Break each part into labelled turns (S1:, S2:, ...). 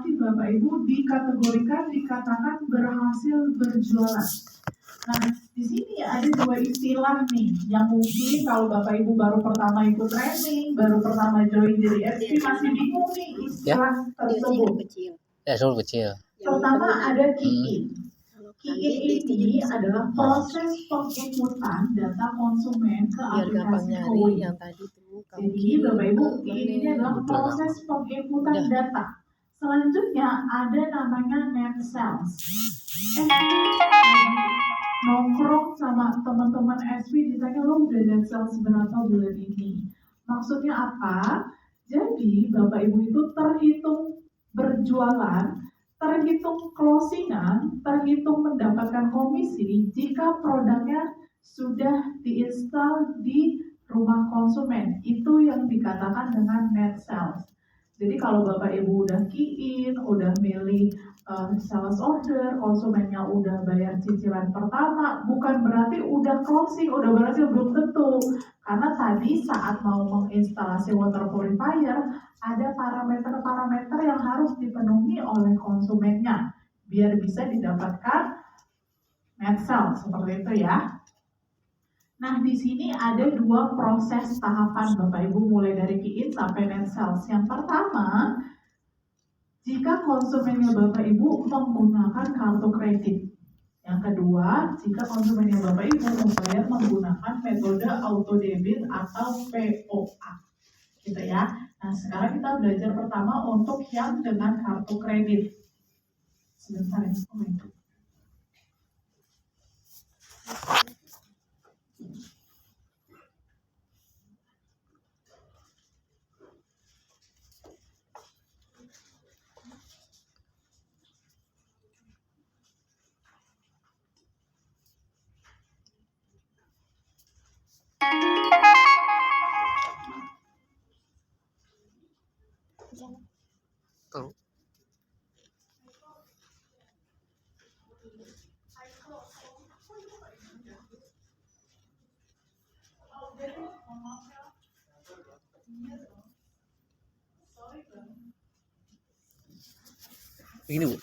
S1: nanti Bapak Ibu dikatakan berhasil berjualan. Nah, di sini ada dua istilah nih yang mungkin kalau Bapak Ibu baru pertama ikut training, baru pertama join jadi SP masih bingung nih istilah tersebut.
S2: Kecil.
S1: Pertama ada key-in. Key-in ini adalah proses penginputan data konsumen ke aplikasi KOWE. Jadi Bapak Ibu, key-in ini adalah proses penginputan data. Selanjutnya ada namanya net sales. Nongkrong sama teman-teman SP ditanya lo udah net sales berapa bulan ini. Maksudnya apa? Jadi Bapak Ibu itu terhitung berjualan, terhitung closingan, terhitung mendapatkan komisi jika produknya sudah diinstal di rumah konsumen. Itu yang dikatakan dengan net sales. Jadi kalau Bapak Ibu udah key-in, udah milih sales order, konsumennya udah bayar cicilan pertama, bukan berarti udah closing, udah berhasil, belum tentu. Karena tadi saat mau menginstalasi water purifier, ada parameter-parameter yang harus dipenuhi oleh konsumennya, biar bisa didapatkan net sales, seperti itu ya. Nah, di sini ada dua proses tahapan Bapak Ibu mulai dari key-in sampai net sales. Yang pertama, jika konsumennya Bapak Ibu menggunakan kartu kredit. Yang kedua, jika konsumennya Bapak Ibu membayar menggunakan metode auto debit atau POA. Gitu ya. Nah, sekarang kita belajar pertama untuk yang dengan kartu kredit. Sebentar ya, itu.
S2: Tuh. Begini Bu,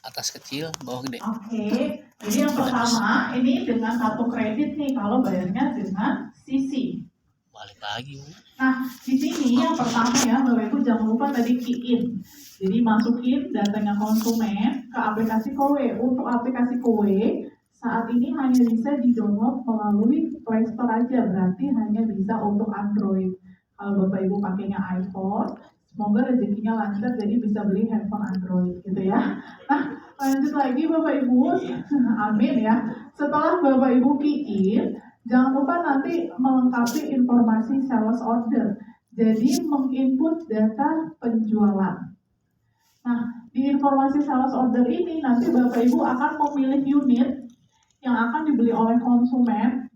S2: atas kecil, bawah gede.
S1: Oke, jadi yang pertama ini dengan kartu kredit nih kalau bayarnya dengan CC.
S2: Balik lagi Bu.
S1: Nah, di sini yang pertama ya Bapak Ibu jangan lupa tadi key-in. Jadi masukin datanya konsumen ke aplikasi KOWE. Untuk aplikasi KOWE saat ini hanya bisa di-download melalui Play Store aja, berarti hanya bisa untuk Android. Kalau Bapak Ibu pakainya iPhone, semoga rezekinya lancar jadi bisa beli handphone Android gitu ya. Nah, lanjut lagi Bapak Ibu, amin ya. Setelah Bapak Ibu key-in, jangan lupa nanti melengkapi informasi sales order. Jadi menginput data penjualan. Nah, di informasi sales order ini nanti Bapak Ibu akan memilih unit yang akan dibeli oleh konsumen,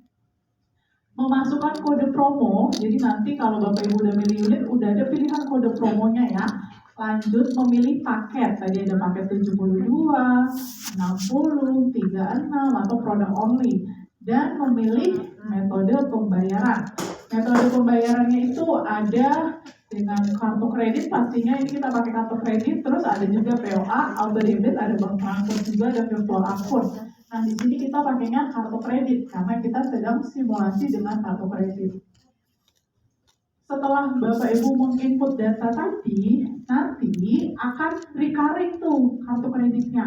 S1: memasukkan kode promo. Jadi nanti kalau Bapak Ibu udah milih unit, udah ada pilihan kode promonya ya. Lanjut memilih paket. Tadi ada paket 72, 60, 36 atau product only. Dan memilih metode pembayaran. Metode pembayarannya itu ada dengan kartu kredit, pastinya ini kita pakai kartu kredit, terus ada juga POA, auto debit, ada bank transfer juga, ada virtual account. Nah, di sini kita pakainya kartu kredit karena kita sedang simulasi dengan kartu kredit. Setelah Bapak Ibu menginput data tadi, nanti akan recurring tuh kartu kreditnya.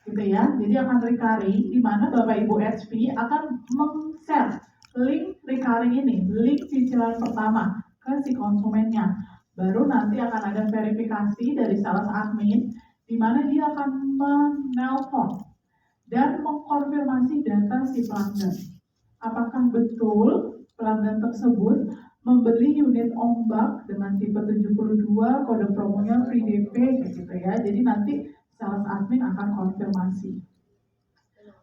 S1: Gitu ya. Jadi akan recurring di mana Bapak Ibu SP akan meng-share link recurring ini, link cicilan pertama ke si konsumennya. Baru nanti akan ada verifikasi dari sales admin di mana dia akan menelpon dan mengkonfirmasi data si pelanggan. Apakah betul pelanggan tersebut membeli unit ombak dengan tipe 72, kode promonya free DP gitu ya. Jadi nanti sales admin akan konfirmasi.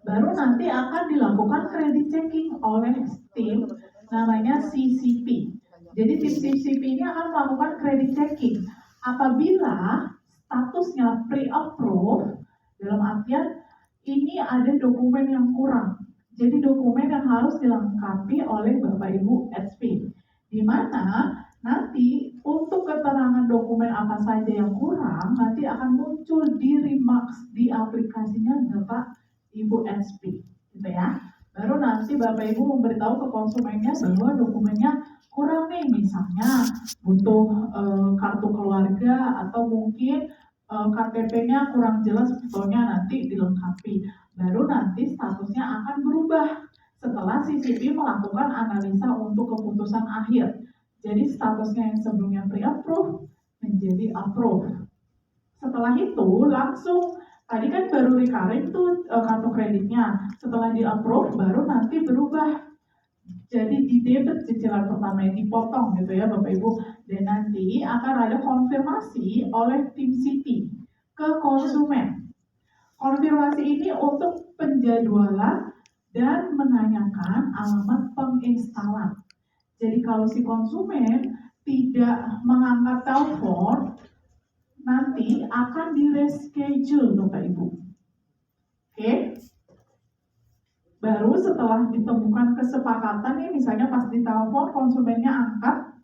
S1: Baru nanti akan dilakukan credit checking oleh tim namanya CCP. Jadi tim CCP ini akan melakukan credit checking. Apabila statusnya pre-approve, dalam artian ini ada dokumen yang kurang. Jadi dokumen yang harus dilengkapi oleh Bapak Ibu SP. Di mana nanti untuk keterangan dokumen apa saja yang kurang, sekarang nanti akan muncul di remarks di aplikasinya Bapak Ibu SP, gitu ya. Baru nanti Bapak Ibu memberitahu ke konsumennya bahwa dokumennya kurang nih, misalnya butuh kartu keluarga atau mungkin KTP-nya kurang jelas, fotonya nanti dilengkapi. Baru nanti statusnya akan berubah setelah CCP melakukan analisa untuk keputusan akhir. Jadi statusnya yang sebelumnya pre-approve menjadi approve. Setelah itu langsung, tadi kan baru recurring tuh kartu kreditnya. Setelah di-approve baru nanti berubah jadi di debit cicilan pertama yang dipotong gitu ya Bapak Ibu. Dan nanti akan ada konfirmasi oleh tim Citi ke konsumen. Konfirmasi ini untuk penjadwalan dan menanyakan alamat penginstalan. Jadi kalau si konsumen tidak mengangkat telepon, nanti akan di-reschedule Bapak Ibu. Oke? Baru setelah ditemukan kesepakatan nih, misalnya pas ditelepon konsumennya angkat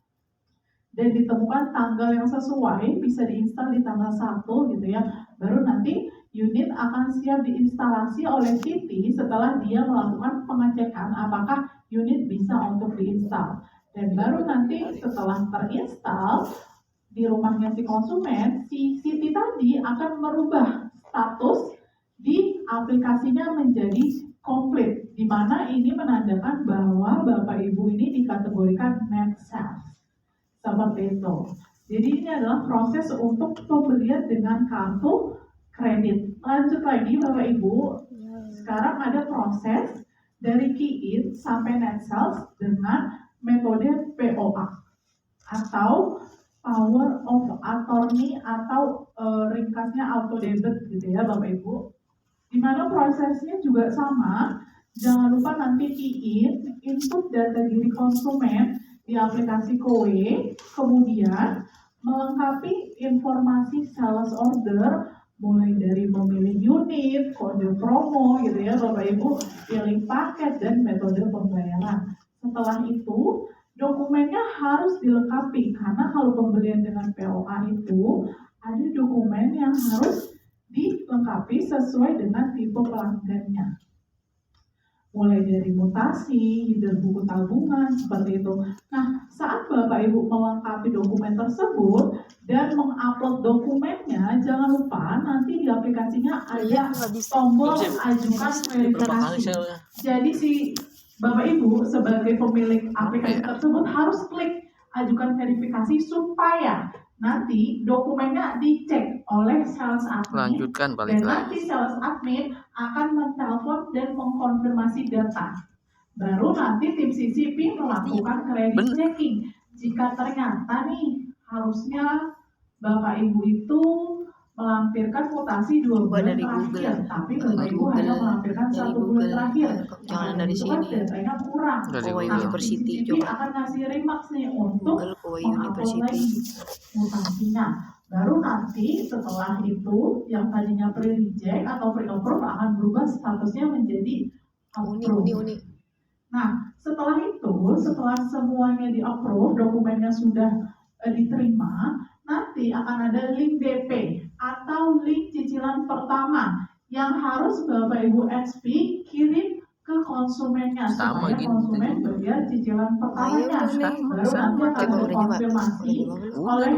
S1: dan ditemukan tanggal yang sesuai, bisa diinstal di tanggal 1 gitu ya. Baru nanti unit akan siap diinstalasi oleh Citi setelah dia melakukan pengecekan apakah unit bisa untuk diinstal. Dan baru nanti setelah terinstall di rumahnya si konsumen, si Citi tadi akan merubah status di aplikasinya menjadi komplit, di mana ini menandakan bahwa Bapak Ibu ini dikategorikan net sales. Seperti itu. Jadi ini adalah proses untuk pembelian dengan kartu kredit. Lanjut lagi Bapak Ibu, sekarang ada proses dari key-in sampai net sales dengan metode POA atau power of attorney atau ringkasnya auto debit gitu ya Bapak Ibu. Di mana prosesnya juga sama, jangan lupa nanti key-in, input data diri konsumen di aplikasi KOE, kemudian melengkapi informasi sales order, mulai dari memilih unit, kode promo gitu ya Bapak Ibu, pilih paket dan metode pembayaran. Setelah itu, dokumennya harus dilengkapi, karena kalau pembelian dengan POA itu, ada dokumen yang harus dilengkapi sesuai dengan tipe pelanggannya. Mulai dari mutasi, dan buku tabungan, seperti itu. Nah, saat Bapak Ibu melengkapi dokumen tersebut dan mengupload dokumennya, jangan lupa nanti di aplikasinya ada tombol ajukan verifikasi. Jadi si Bapak Ibu sebagai pemilik aplikasi tersebut harus klik ajukan verifikasi supaya nanti dokumennya dicek oleh sales admin.
S2: Lanjutkan balik
S1: dan
S2: lagi.
S1: nanti sales admin akan menelpon dan mengkonfirmasi data. Baru nanti tim CCP melakukan credit checking. Jika ternyata nih harusnya Bapak Ibu itu melampirkan mutasi 2 bulan
S3: dari
S1: terakhir,
S3: Google.
S1: tapi Bapak Ibu hanya melampirkan
S3: Dari
S1: 1 bulan
S3: Google.
S1: terakhir.
S3: Jangan
S1: Nah,
S3: dari
S1: itu kan
S3: sini.
S1: datanya kurang.
S2: Dari
S3: Kowe
S2: Google.
S3: University
S1: CCP
S3: coba.
S1: akan ngasih remarks nih untuk
S3: Google Kowe
S1: mengupload
S3: University.
S1: lagi mutasinya. Baru nanti setelah itu yang tadinya pre-reject atau pre-approve akan berubah statusnya menjadi approve.
S3: Uni.
S1: Nah, setelah itu, setelah semuanya di-approve, dokumennya sudah diterima, nanti akan ada link DP atau link cicilan pertama yang harus Bapak Ibu XP kirim ke konsumennya
S2: Sama
S1: supaya
S2: gitu
S1: konsumen bayar cicilan pertamanya. Baru nanti akan ada konfirmasi oleh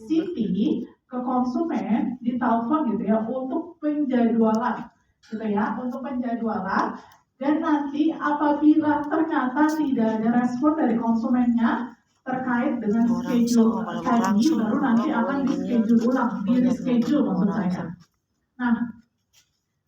S1: Citi ke konsumen di telepon gitu ya untuk penjadwalan gitu ya, untuk penjadwalan. Dan nanti apabila ternyata tidak ada respon dari konsumennya terkait dengan schedule tadi, baru nanti akan di-schedule ulang, di-reschedule maksud saya. Nah,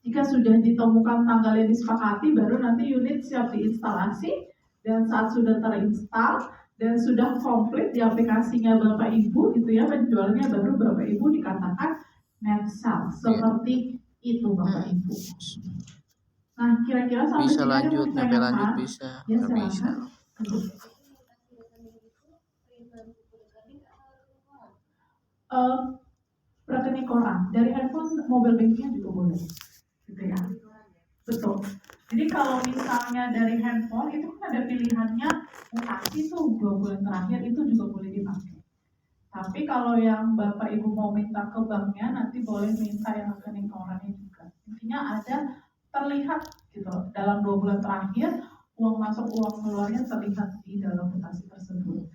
S1: jika sudah ditemukan tanggal yang disepakati, baru nanti unit siap diinstalasi, dan saat sudah terinstall dan sudah komplit di aplikasinya Bapak Ibu gitu ya penjualnya, baru Bapak Ibu dikatakan net sales. Seperti itu Bapak Ibu. Nah, kira-kira sampai
S2: Bisa
S1: sini ada
S2: lanjut,
S1: yang
S2: sampai lanjut
S1: ditanyakan?
S2: bisa.
S1: Ya,
S2: Nggak bisa.
S1: Rekening koran dari handphone, mobile banking juga boleh, gitu ya. Betul. Jadi kalau misalnya dari handphone itu kan ada pilihannya mutasi tuh 2 bulan terakhir, itu juga boleh dipakai. Tapi kalau yang Bapak Ibu mau minta ke banknya, nanti boleh minta yang rekening orangnya juga. Intinya ada terlihat gitu dalam 2 bulan terakhir uang masuk uang keluarnya terlihat di dalam mutasi tersebut.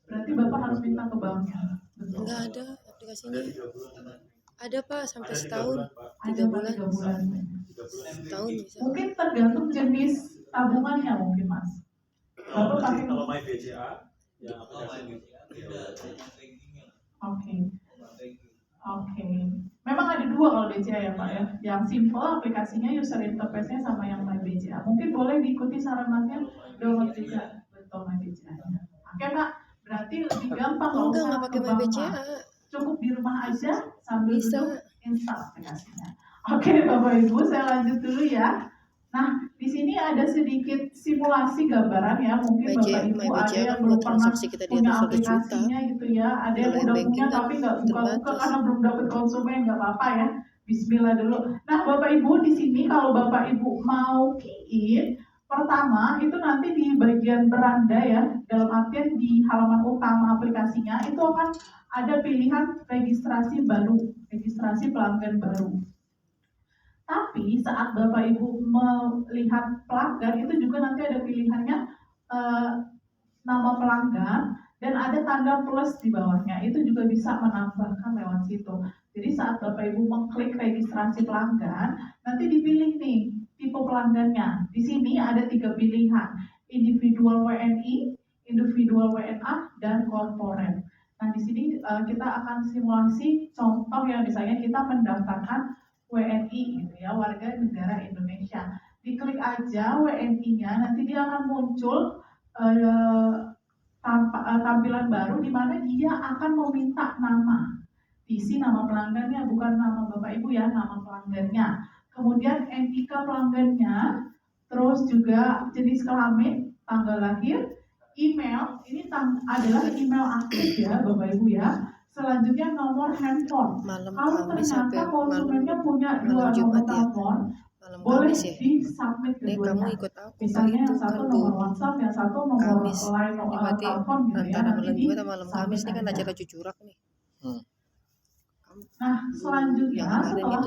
S1: Berarti Bapak harus minta ke banknya. Betul.
S3: Enggak ada aplikasinya. Ada Pak sampai setahun, 3
S1: Ada
S3: bulan.
S1: 3 bulan.
S3: Setahun bisa.
S1: Mungkin tergantung jenis tabungannya mungkin Mas. Bapak pakai
S4: kalau main BCA yang aplikasi
S1: Oke. Oke. Memang ada 2 kalau BCA ya Pak ya. Yang simple aplikasinya user interface-nya sama yang My BCA. Mungkin boleh diikuti saran Masnya download juga betul My BCA-nya. Oke Pak, berarti lebih gampang kalau
S3: Enggak pakai My BCA.
S1: Cukup di rumah aja sambil
S3: Bisa.
S1: duduk install aplikasinya. Oke Bapak Ibu, saya lanjut dulu ya. Nah, di sini ada sedikit simulasi gambaran ya. Mungkin Bapak Ibu ada yang belum pernah
S3: kita di
S1: punya
S3: atas 1 juta.
S1: aplikasinya gitu ya. Ada yang
S3: Online
S1: udah
S3: banking
S1: punya
S3: kan
S1: tapi nggak buka-buka
S3: terbatas.
S1: karena belum dapat konsumen, nggak apa-apa ya. Bismillah dulu. Nah, Bapak Ibu di sini kalau Bapak Ibu mau key in, pertama itu nanti di bagian beranda ya, dalam artian di halaman utama aplikasinya itu akan ada pilihan registrasi baru, registrasi pelanggan baru. Tapi saat Bapak Ibu melihat pelanggan itu juga nanti ada pilihannya nama pelanggan dan ada tanda plus di bawahnya. Itu juga bisa menambahkan lewat situ. Jadi saat Bapak Ibu mengklik registrasi pelanggan, nanti dipilih nih tipe pelanggannya. Di sini ada 3 pilihan, individual WNI, individual WNA, dan corporate. Nah di sini kita akan simulasi contoh yang misalnya kita mendaftarkan WNI gitu ya, warga negara Indonesia. Diklik aja WNI-nya, nanti dia akan muncul tampilan baru di mana dia akan meminta nama. Diisi nama pelanggannya, bukan nama Bapak Ibu ya, nama pelanggannya. Kemudian NIK pelanggannya, terus juga jenis kelamin, tanggal lahir, email, ini adalah email aktif ya Bapak Ibu ya. Selanjutnya nomor handphone. Kalau ternyata konsumennya punya 2 nomor telepon, boleh di-submit keduanya. Misalnya yang satu nomor WhatsApp, yang satu nomor line telepon gitu ya. Nanti
S3: malam Kamis ini kan acara cucurak nih.
S1: Nah, selanjutnya setelah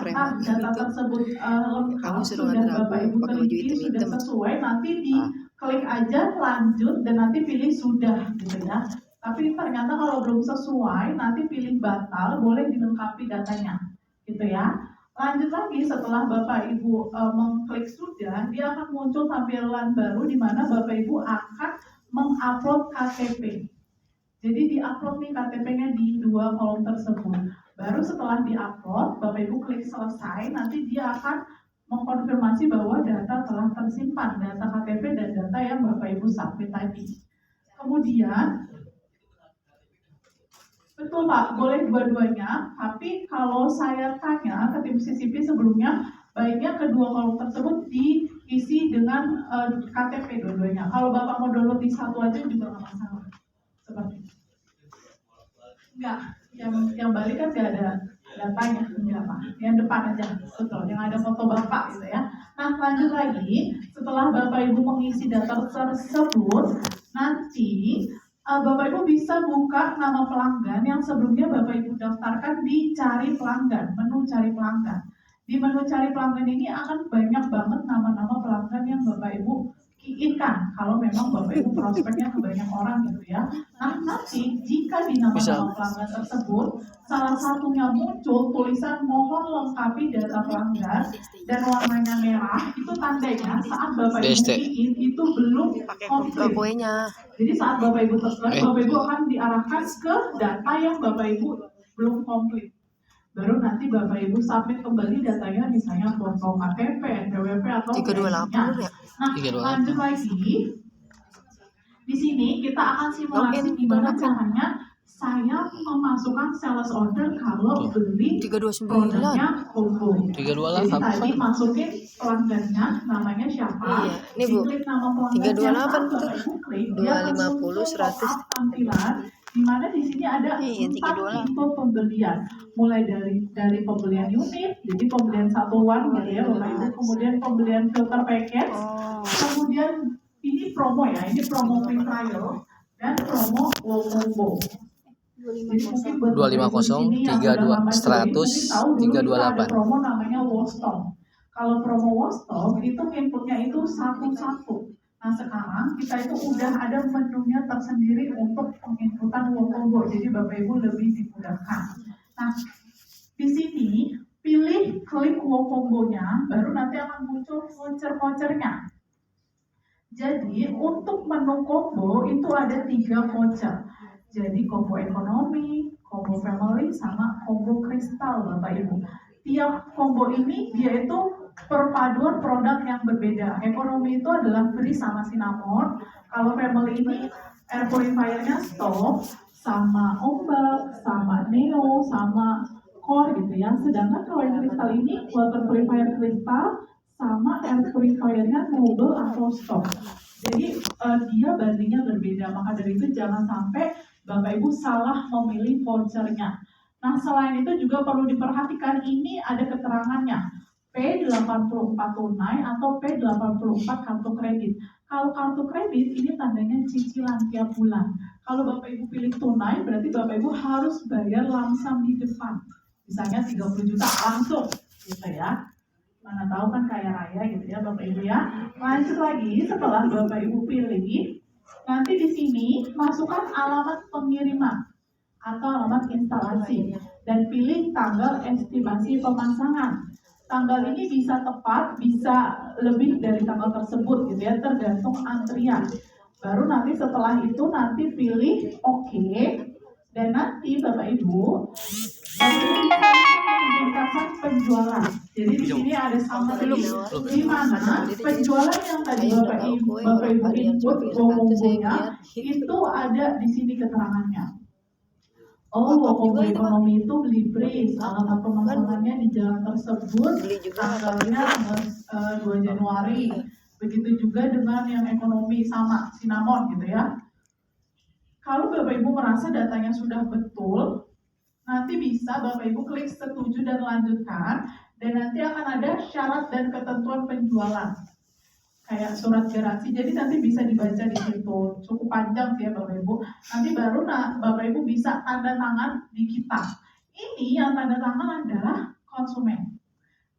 S1: ternyata data tersebut lengkap sudah Bapak Ibu teliti, sudah sesuai, nanti diklik aja lanjut dan nanti pilih sudah gitu ya. Tapi ternyata kalau belum sesuai, nanti pilih batal, boleh dilengkapi datanya, gitu ya. Lanjut lagi setelah Bapak Ibu mengklik sudah, dia akan muncul tampilan baru di mana Bapak Ibu akan mengupload KTP. Jadi diupload nih KTP-nya di 2 kolom tersebut. Baru setelah diupload, Bapak Ibu klik selesai, nanti dia akan mengkonfirmasi bahwa data telah tersimpan, data KTP dan data yang Bapak Ibu submit tadi. Kemudian betul Pak, boleh dua-duanya, tapi kalau saya tanya ke tim CCP sebelumnya, baiknya kedua kolom tersebut diisi dengan KTP dua-duanya. Kalau Bapak mau download di satu aja juga nggak masalah. Seperti itu. Enggak, yang balik kan tidak ada datanya, enggak Pak. Yang depan aja, betul, yang ada foto Bapak gitu ya. Nah lanjut lagi, setelah Bapak Ibu mengisi data tersebut, nanti Bapak Ibu bisa buka nama pelanggan yang sebelumnya Bapak Ibu daftarkan di cari pelanggan, menu cari pelanggan. Di menu cari pelanggan ini akan banyak banget nama-nama pelanggan yang Bapak Ibu key-in-kan kalau memang Bapak Ibu prospeknya ke banyak orang gitu ya. Nah nanti jika di nama-nama pelanggan tersebut salah satunya muncul tulisan mohon lengkapi data pelanggan dan warnanya merah, itu tandanya saat Bapak Ibu key-in itu belum komplit. Jadi saat Bapak Ibu terselat, Bapak Ibu akan diarahkan ke data yang Bapak Ibu belum komplit. Baru nanti Bapak Ibu submit kembali datanya, misalnya foto KTP, NPWP atau lainnya. Nah, lanjut lagi. Di sini kita akan simulasi gimana caranya saya memasukkan sales order kalau beli produknya Kobo. Jadi tadi masukin pelanggannya, namanya siapa?
S3: Ini Bu,
S1: Diklik nama pelanggan
S3: 328
S1: tuh. Dia akan muncul
S3: 250 100
S1: tampilan di mana di sini ada 4 tipe pembelian, mulai dari pembelian unit, jadi pembelian satuan gitu ya Bapak Ibu, kemudian pembelian filter package, kemudian ini promo ya, ini promo free trial dan promo wow combo. Jadi mungkin buat
S2: 250,
S1: ini yang
S2: 32,
S1: udah lama join,
S2: 100,
S1: mungkin tahu dulu kita ada
S2: 328.
S1: promo namanya Wostong. Kalau promo Wostong itu inputnya itu satu-satu. Nah sekarang kita itu udah ada menunya tersendiri untuk penginputan wow combo. Jadi Bapak Ibu lebih dimudahkan. Nah di sini pilih klik wow combo-nya, baru nanti akan muncul voucher-vouchernya. Jadi untuk menu combo itu ada 3 voucher. Jadi combo ekonomi, combo family, sama combo kristal Bapak Ibu. Tiap combo ini dia itu perpaduan produk yang berbeda. Ekonomi itu adalah free sama cinnamon. Kalau family ini air purifiernya stop, sama ombak, sama neo, sama core gitu ya. Sedangkan kalau yang kristal ini water purifier kristal sama air purifiernya noble atau stop. Jadi dia bandingnya berbeda. Maka dari itu jangan sampai Bapak Ibu salah memilih vouchernya. Nah selain itu juga perlu diperhatikan ini ada keterangannya. P84 tunai atau P84 kartu kredit. Kalau kartu kredit ini tandanya cicilan tiap bulan. Kalau Bapak Ibu pilih tunai berarti Bapak Ibu harus bayar langsung di depan. Misalnya 30 juta langsung gitu ya. Mana tahu kan kaya raya gitu ya Bapak Ibu ya. Lanjut lagi setelah Bapak Ibu pilih, nanti di sini masukkan alamat pengiriman atau alamat instalasi dan pilih tanggal estimasi pemasangan. Tanggal ini bisa tepat, bisa lebih dari tanggal tersebut gitu ya, tergantung antrian. Baru nanti setelah itu nanti pilih oke, dan nanti Bapak Ibu menggunakan penjualan. Jadi di sini ada summary di mana penjualan yang tadi Bapak Ibu input kombonya itu ada di sini keterangannya. Oh, kombo ekonomi itu beli bris, alamat pemasangannya di jalan tersebut, tanggalnya 2 Januari. Begitu juga dengan yang ekonomi sama cinnamon gitu ya. Kalau Bapak Ibu merasa datanya sudah betul, nanti bisa Bapak Ibu klik setuju dan lanjutkan, dan nanti akan ada syarat dan ketentuan penjualan kayak surat garansi. Jadi nanti bisa dibaca di situ, cukup panjang sih ya Bapak Ibu. Nanti baru Bapak Ibu bisa tanda tangan di kita. Ini yang tanda tangan adalah konsumen,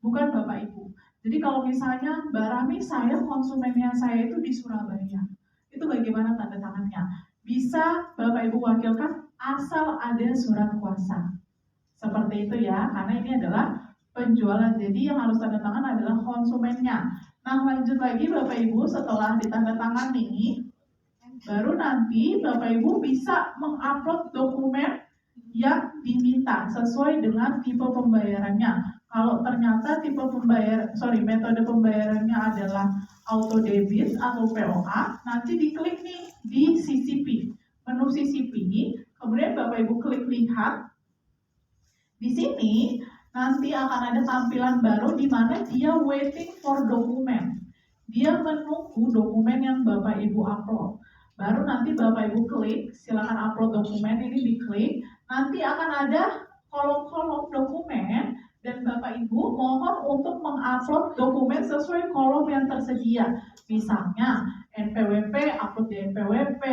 S1: bukan Bapak Ibu. Jadi kalau misalnya Mbak Rami, saya konsumennya saya itu di Surabaya, itu bagaimana tanda tangannya? Bisa Bapak Ibu wakilkan asal ada surat kuasa. Seperti itu ya, karena ini adalah penjualan. Jadi yang harus tanda tangan adalah konsumennya. Nah lanjut lagi Bapak Ibu, setelah ditandatangani, baru nanti Bapak Ibu bisa mengupload dokumen yang diminta sesuai dengan tipe pembayarannya. Kalau ternyata metode pembayarannya adalah auto debit atau POA, nanti diklik nih di CCP, menu CCP, kemudian Bapak Ibu klik lihat. Di sini nanti akan ada tampilan baru di mana dia waiting for dokumen. Dia menunggu dokumen yang Bapak Ibu upload. Baru nanti Bapak Ibu klik, silakan upload dokumen, ini diklik. Nanti akan ada kolom-kolom dokumen dan Bapak Ibu mohon untuk mengupload dokumen sesuai kolom yang tersedia. Misalnya NPWP, upload di NPWP,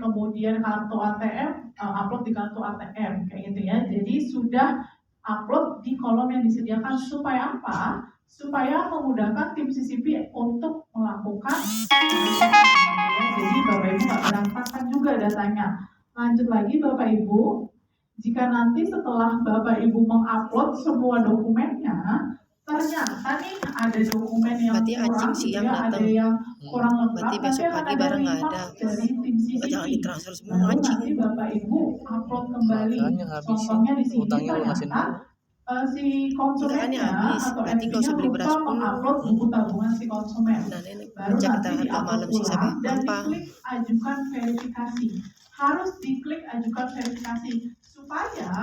S1: kemudian kartu ATM, upload di kartu ATM, kayak gitu ya. Jadi sudah upload di kolom yang disediakan. Supaya apa? Supaya memudahkan tim CCP untuk melakukan jadi Bapak Ibu nggak berantakan juga datanya. Lanjut lagi Bapak Ibu, jika nanti setelah Bapak Ibu mengupload semua dokumennya, ternyata nih ada dokumen yang
S3: berarti
S1: kurang,
S3: siang
S1: ada yang kurang lengkap,
S3: berarti besok pagi bareng nggak ada.
S1: dari tim CCP.
S3: Jangan ditransfer semua
S1: Baru
S3: anjing.
S1: nanti Bapak Ibu upload kembali. Contohnya di sini ternyata si konsumennya atau
S3: berarti nggak usah beli beras
S1: lupa mengupload buku tabungan si konsumen.
S3: Nah, ini
S1: Baru
S3: cek
S1: nanti
S3: harga malam sih sampai
S1: dan
S3: apa?
S1: diklik ajukan verifikasi. Harus diklik ajukan verifikasi supaya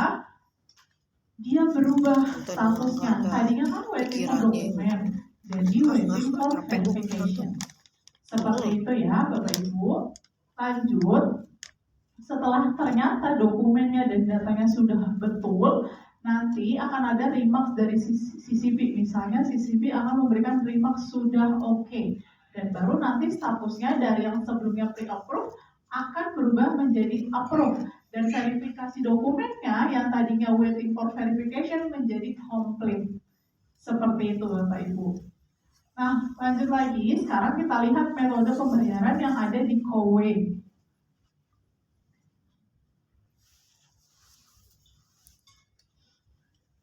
S1: dia berubah statusnya. Tadinya kan waiting for dokumen, jadi waiting for verification. Seperti itu ya Bapak Ibu. Lanjut, setelah ternyata dokumennya dan datanya sudah betul, nanti akan ada remarks dari CCP. Misalnya CCP akan memberikan remarks sudah oke. Dan baru nanti statusnya dari yang sebelumnya pre-approve akan berubah menjadi approve. Dan verifikasi dokumennya yang tadinya waiting for verification menjadi complete. Seperti itu Bapak Ibu. Nah, lanjut lagi. Sekarang kita lihat metode pembayaran yang ada di KOWE.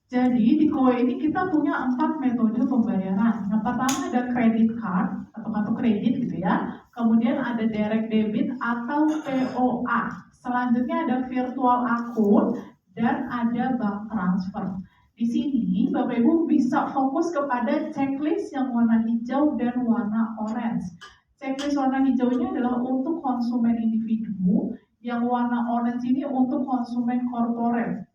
S1: Jadi di KOWE ini kita punya 4 metode pembayaran. Yang pertama ada credit card atau kartu kredit gitu ya. Kemudian ada direct debit atau POA. Selanjutnya ada virtual account dan ada bank transfer. Di sini Bapak Ibu bisa fokus kepada checklist yang warna hijau dan warna orange. Checklist warna hijau ini adalah untuk konsumen individu, yang warna orange ini untuk konsumen corporate.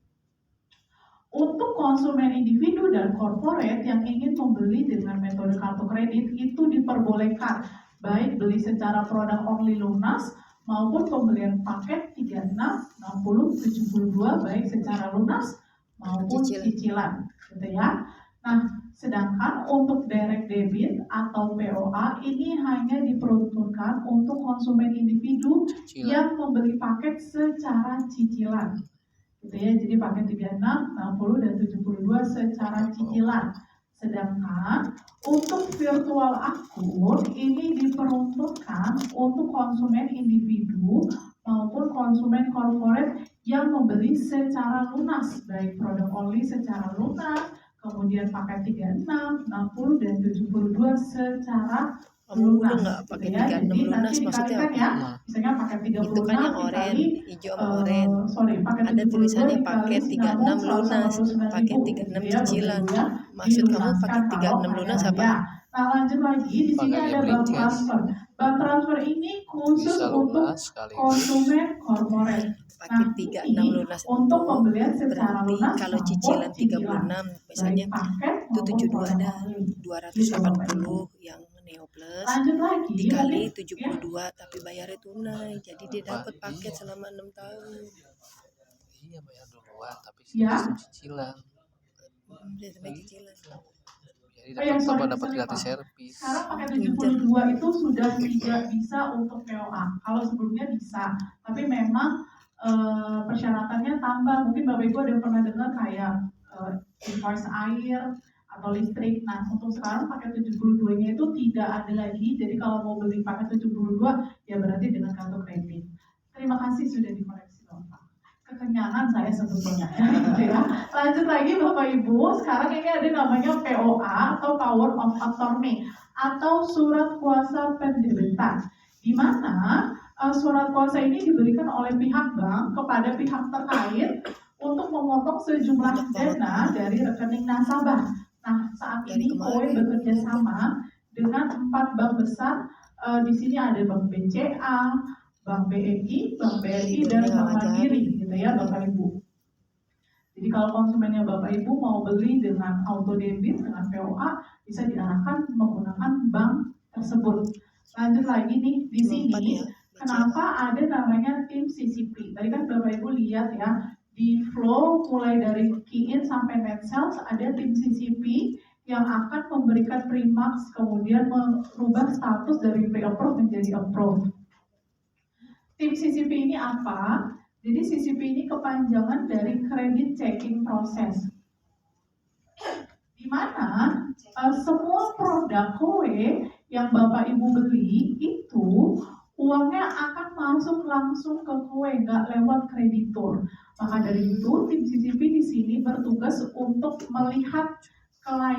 S1: Untuk konsumen individu dan corporate yang ingin membeli dengan metode kartu kredit itu diperbolehkan baik beli secara produk only lunas maupun pembelian paket 36, 60, 72 baik secara lunas maupun cicilan gitu ya. Nah, sedangkan untuk direct debit atau POA ini hanya diperuntukkan untuk konsumen individu yang membeli paket secara cicilan. Gitu ya, jadi paket 36, 60, dan 72 secara cicilan. Sedangkan untuk virtual account ini diperuntukkan untuk konsumen individu maupun konsumen corporate yang membeli secara lunas, baik produk only secara lunas, kemudian paket 36, 60, dan 72 secara lunas.
S3: Nggak pakai
S1: ya.
S3: 36
S1: Jadi
S3: lunas
S1: nanti
S3: maksudnya
S1: dikalikan
S3: apa?
S1: ya, misalnya paket 36
S3: Itu kan yang oranye, hijau sama oranye.
S1: paket
S3: Ada
S1: 72
S3: tulisannya
S1: dikali
S3: paket 36 lunas, paket 36 cicilan. Maksud kamu paket 36 lunas apa?
S1: Ya. Nah, lanjut lagi di sini
S2: Pakai
S1: ada bank
S2: bridge.
S1: transfer. Bank transfer ini khusus
S2: Bisa
S1: untuk
S2: lunas sekaligus.
S1: konsumen corporate.
S3: Paket
S1: Nah,
S3: 36
S1: ini
S3: lunas
S1: untuk
S3: itu
S1: pembelian secara
S3: berarti
S1: lunas
S3: kalau
S1: maupun
S3: cicilan
S1: cicilan.
S3: 36 misalnya
S1: Baik paket
S3: itu
S1: maupun
S3: 72
S1: produk
S3: ada
S1: only.
S3: 280 yang Neo Plus
S1: Lanjut lagi
S3: dikali
S1: mungkin,
S3: 72 tapi bayarnya tunai, jadi dia dapat paket selama 6 tahun.
S2: Iya, bayar duluan tapi
S1: Ya.
S2: sistem cicilan.
S3: Dia sampai cicilan.
S2: Jadi
S1: Oh,
S2: dapat
S1: sorry,
S2: gratis
S1: Pak.
S2: servis.
S1: Sekarang paket 72 itu sudah tidak bisa untuk POA. Kalau sebelumnya bisa, tapi memang persyaratannya tambah. Mungkin Bapak Ibu ada pernah dengar kayak invoice air atau listrik. Nah, untuk sekarang paket 72-nya itu tidak ada lagi. Jadi kalau mau beli paket 72 ya berarti dengan kartu kredit. Terima kasih sudah dikoreksi Bapak. Kekenyangan saya sebetulnya ya. Lanjut lagi Bapak Ibu, sekarang ini ada namanya POA atau Power of Attorney atau surat kuasa pendebitan, di mana surat kuasa ini diberikan oleh pihak bank kepada pihak terkait untuk memotong sejumlah dana dari rekening nasabah. Nah, saat ini KOWE bekerja sama dengan 4 bank besar. Di sini ada Bank BCA, Bank BNI, Bank BRI, dan Bank Mandiri, gitu ya Bapak Ibu. Jadi kalau konsumennya Bapak Ibu mau beli dengan auto debit, dengan POA, bisa diarahkan menggunakan bank tersebut. Lanjut lagi nih, di sini, kenapa ada namanya tim CCP? Tadi kan Bapak Ibu lihat ya, di flow mulai dari key-in sampai net sales, ada tim CCP yang akan memberikan pre-max, kemudian merubah status dari pre-approve menjadi approve. Tim CCP ini apa? Jadi CCP ini kepanjangan dari Credit Checking Process, di mana semua produk KOWE yang Bapak Ibu beli itu uangnya akan masuk langsung ke KOWE, nggak lewat kreditur. Maka dari itu tim CCP di sini bertugas untuk melihat